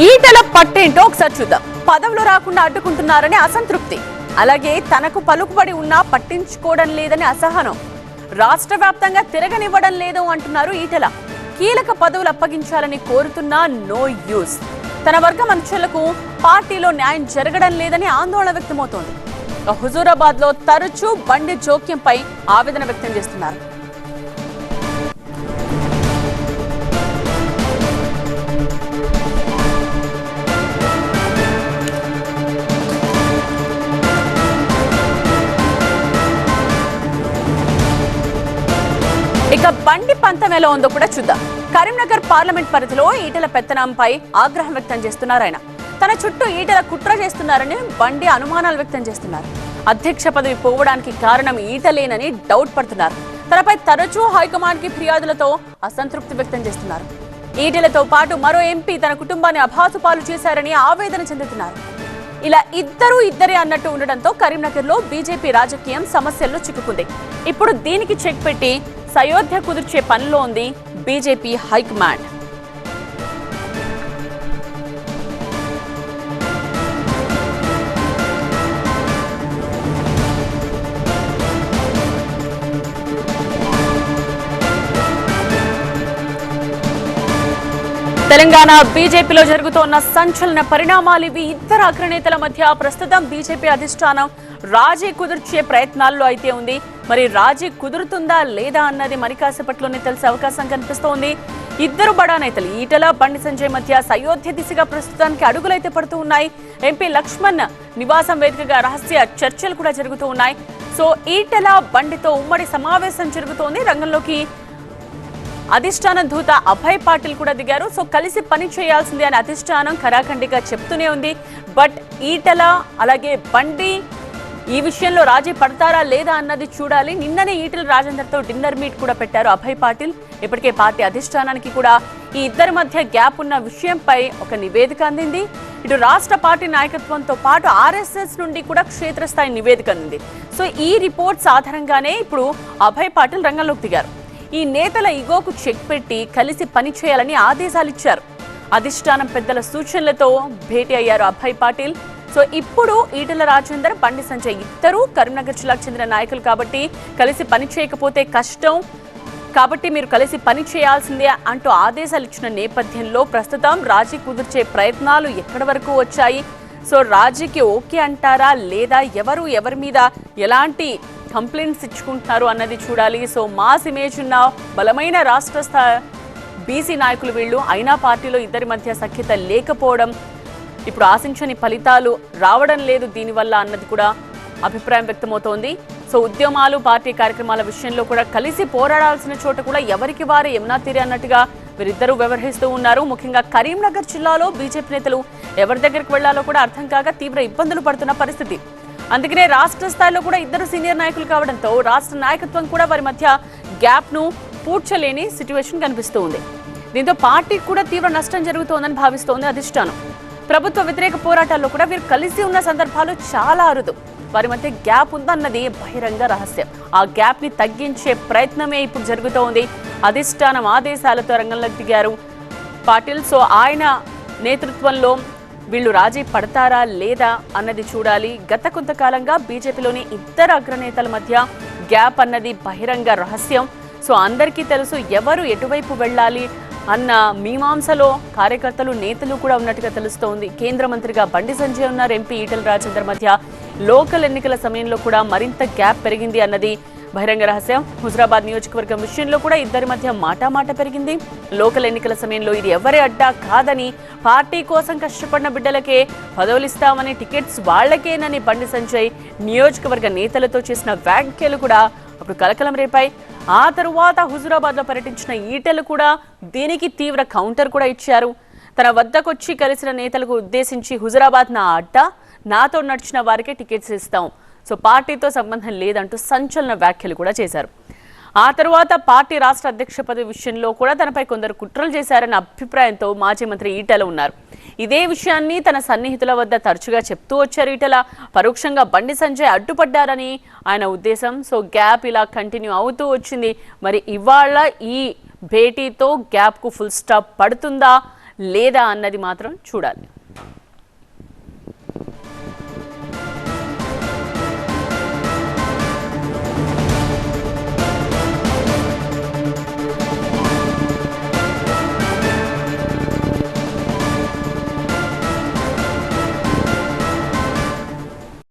ఈటల పట్టేంటో ఒకసారి చూద్దాం. పదవులు రాకుండా అడ్డుకుంటున్నారని అసంతృప్తి, అలాగే తనకు పలుకుబడి ఉన్నా పట్టించుకోవడం లేదని అసహనం, రాష్ట్ర వ్యాప్తంగా తిరగనివ్వడం లేదు అంటున్నారు ఈటల. కీలక పదవులు అప్పగించాలని కోరుతున్నా నో యూస్. తన వర్గం అనుచరులకు పార్టీలో న్యాయం జరగడం లేదని ఆందోళన వ్యక్తమవుతోంది. హుజూరాబాద్ లో తరచూ బండి జోక్యంపై ఆవేదన వ్యక్తం చేస్తున్నారు. ఇక బండి పంతం ఎలా ఉందో కూడా చూద్దాం. కరీంనగర్ పార్లమెంట్ పరిధిలో ఈటల పెత్తనంపై ఆగ్రహం వ్యక్తం చేస్తున్నారు ఆయన. తన చుట్టూ ఈటల కుట్ర చేస్తున్నారని బండి అనుమానాలు వ్యక్తం చేస్తున్నారు. అధ్యక్ష పదవి పోవడానికి కారణం ఈటలేనని డౌట్ పడుతున్నారు. తనపై తరచూ హైకమాండ్ కి ఫిర్యాదులతో అసంతృప్తి వ్యక్తం చేస్తున్నారు. ఈటలతో పాటు మరో ఎంపీ తన కుటుంబాన్ని అభాసుపాలు చేశారని ఆవేదన చెందుతున్నారు. ఇలా ఇద్దరే అన్నట్టు ఉండడంతో కరీంనగర్ లో బీజేపీ రాజకీయం సమస్యల్లో చిక్కుకుంది. ఇప్పుడు దీనికి చెక్ పెట్టి సయోధ్య కుదిర్చే పనిలో ఉంది బీజేపీ హైకమాండ్. తెలంగాణ బీజేపీలో జరుగుతోన్న సంచలన పరిణామాలు ఇవి. ఇద్దరు అగ్రనేతల మధ్య ప్రస్తుతం బీజేపీ అధిష్టానం రాజీ కుదిర్చే ప్రయత్నాల్లో అయితే ఉంది. మరి రాజీ కుదురుతుందా లేదా అన్నది మరి కాసేపట్లోనే తెలిసే అవకాశం కనిపిస్తోంది. ఇద్దరు బడా నేతలు ఈటల బండి సంజయ్ మధ్య సయోధ్య దిశగా ప్రస్తుతానికి అడుగులైతే పడుతూ ఉన్నాయి. ఎంపీ లక్ష్మణ్ నివాసం వేదికగా రహస్య చర్చలు కూడా జరుగుతూ ఉన్నాయి. సో ఈటల బండితో ఉమ్మడి సమావేశం జరుగుతోంది. రంగంలోకి అధిష్టానం దూత అభయ్ పాటిల్ కూడా దిగారు. సో కలిసి పని చేయాల్సింది అని అధిష్టానం ఖరాఖండిగా చెప్తూనే ఉంది. బట్ ఈటల అలాగే బండి ఈ విషయంలో రాజీ పడతారా లేదా అన్నది చూడాలి. నిన్ననే ఈటల రాజేందర్తో డిన్నర్ మీట్ కూడా పెట్టారు అభయ్ పాటిల్. ఇప్పటికే పార్టీ అధిష్టానానికి కూడా ఈ ఇద్దరి మధ్య గ్యాప్ ఉన్న విషయంపై ఒక నివేదిక అందింది. ఇటు రాష్ట్ర పార్టీ నాయకత్వంతో పాటు ఆర్ఎస్ఎస్ నుండి కూడా క్షేత్రస్థాయి నివేదిక అందింది. సో ఈ రిపోర్ట్స్ ఆధారంగానే ఇప్పుడు అభయ్ పాటిల్ రంగంలోకి దిగారు. ఈ నేతల ఇగోకు చెక్ పెట్టి కలిసి పని చేయాలని ఆదేశాలు ఇచ్చారు. అధిష్టానం పెద్దల సూచనలతో భేటీ అయ్యారు అభయ్ పాటిల్. సో ఇప్పుడు ఈటల రాజేందర్ బండి సంజయ్ ఇద్దరు కరీంనగర్ జిల్లాకు చెందిన నాయకులు కాబట్టి కలిసి పని చేయకపోతే కష్టం, కాబట్టి మీరు కలిసి పని చేయాల్సిందే అంటూ ఆదేశాలు ఇచ్చిన నేపథ్యంలో ప్రస్తుతం రాజీ కుదిర్చే ప్రయత్నాలు ఎక్కడి వరకు వచ్చాయి. సో రాజీకి ఓకే అంటారా లేదా, ఎవరి మీద ఎలాంటి కంప్లైంట్స్ ఇచ్చుకుంటున్నారు అన్నది చూడాలి. సో మాస్ ఇమేజ్ ఉన్న బలమైన రాష్ట్ర స్థాయి బీసీ నాయకులు వీళ్ళు. అయినా పార్టీలో ఇద్దరి మధ్య సఖ్యత లేకపోవడం, ఇప్పుడు ఆశించని ఫలితాలు రావడం లేదు దీనివల్ల అన్నది కూడా అభిప్రాయం వ్యక్తమవుతోంది. సో ఉద్యమాలు పార్టీ కార్యక్రమాల విషయంలో కూడా కలిసి పోరాడాల్సిన చోట కూడా ఎవరికి వారే యమునా తీరే అన్నట్టుగా వీరిద్దరూ వ్యవహరిస్తూ ఉన్నారు. ముఖ్యంగా కరీంనగర్ జిల్లాలో బీజేపీ నేతలు ఎవరి దగ్గరికి వెళ్లాలో కూడా అర్థం కాక తీవ్ర ఇబ్బందులు పడుతున్న పరిస్థితి. అందుకనే రాష్ట్ర స్థాయిలో కూడా ఇద్దరు సీనియర్ నాయకులు కావడంతో రాష్ట్ర నాయకత్వం కూడా వారి మధ్య గ్యాప్ ను పూడ్చలేని సిచ్యువేషన్ కనిపిస్తూ ఉంది. దీంతో పార్టీకి కూడా తీవ్ర నష్టం జరుగుతోందని భావిస్తోంది అధిష్టానం. ప్రభుత్వ వ్యతిరేక పోరాటాల్లో కూడా వీరు కలిసి ఉన్న సందర్భాలు చాలా అరుదు. వారి మధ్య గ్యాప్ ఉందన్నది బహిరంగ రహస్యం. ఆ గ్యాప్ ని తగ్గించే ప్రయత్నమే ఇప్పుడు జరుగుతోంది. అధిష్టానం ఆదేశాలతో రంగంలోకి దిగారు పాటిల్. సో ఆయన నేతృత్వంలో వీళ్ళు రాజీ పడతారా లేదా అన్నది చూడాలి. గత కొంతకాలంగా బీజేపీలోని ఇద్దరు అగ్రనేతల మధ్య గ్యాప్ అన్నది బహిరంగ రహస్యం. సో అందరికీ తెలుసు ఎవరు ఎటువైపు వెళ్ళాలి అన్న మీమాంసలో కార్యకర్తలు నేతలు కూడా ఉన్నట్టుగా తెలుస్తోంది. కేంద్ర మంత్రిగా బండి సంజయ్ ఉన్నారు. ఎంపీ ఈటల రాజేందర్ మధ్య లోకల్ ఎన్నికల సమయంలో కూడా మరింత గ్యాప్ పెరిగింది అన్నది బహిరంగ రహస్యం. హుజూరాబాద్ నియోజకవర్గం విషయంలో కూడా ఇద్దరి మధ్య మాట పెరిగింది. లోకల్ ఎన్నికల సమయంలో ఇది ఎవరి అడ్డా కాదని, పార్టీ కోసం కష్టపడిన బిడ్డలకే పదవులు ఇస్తామని, టికెట్స్ వాళ్లకేనని బండి సంజయ్ నియోజకవర్గ నేతలతో చేసిన వ్యాఖ్యలు కూడా అప్పుడు కలకలం రేపాయి. ఆ తరువాత హుజూరాబాద్ లో పర్యటించిన ఈటలు కూడా దీనికి తీవ్ర కౌంటర్ కూడా ఇచ్చారు. తన వద్దకొచ్చి కలిసిన నేతలకు ఉద్దేశించి హుజూరాబాద్ నా అడ్డా, నాతో నడిచిన వారికే టికెట్స్ ఇస్తాం, సో పార్టీతో సంబంధం లేదంటూ సంచలన వ్యాఖ్యలు కూడా చేశారు. ఆ తరువాత పార్టీ రాష్ట్ర అధ్యక్ష పదవి విషయంలో కూడా తనపై కొందరు కుట్రలు చేశారన్న అభిప్రాయంతో మాజీ మంత్రి ఈటల ఉన్నారు. ఇదే విషయాన్ని తన సన్నిహితుల వద్ద తరచుగా చెప్తూ వచ్చారు ఈటల. పరోక్షంగా బండి సంజయ్ అడ్డుపడ్డారని ఆయన ఉద్దేశం. సో గ్యాప్ ఇలా కంటిన్యూ అవుతూ వచ్చింది. మరి ఇవాళ ఈ భేటీతో గ్యాప్ కు ఫుల్ స్టాప్ పడుతుందా లేదా అన్నది మాత్రం చూడాలి.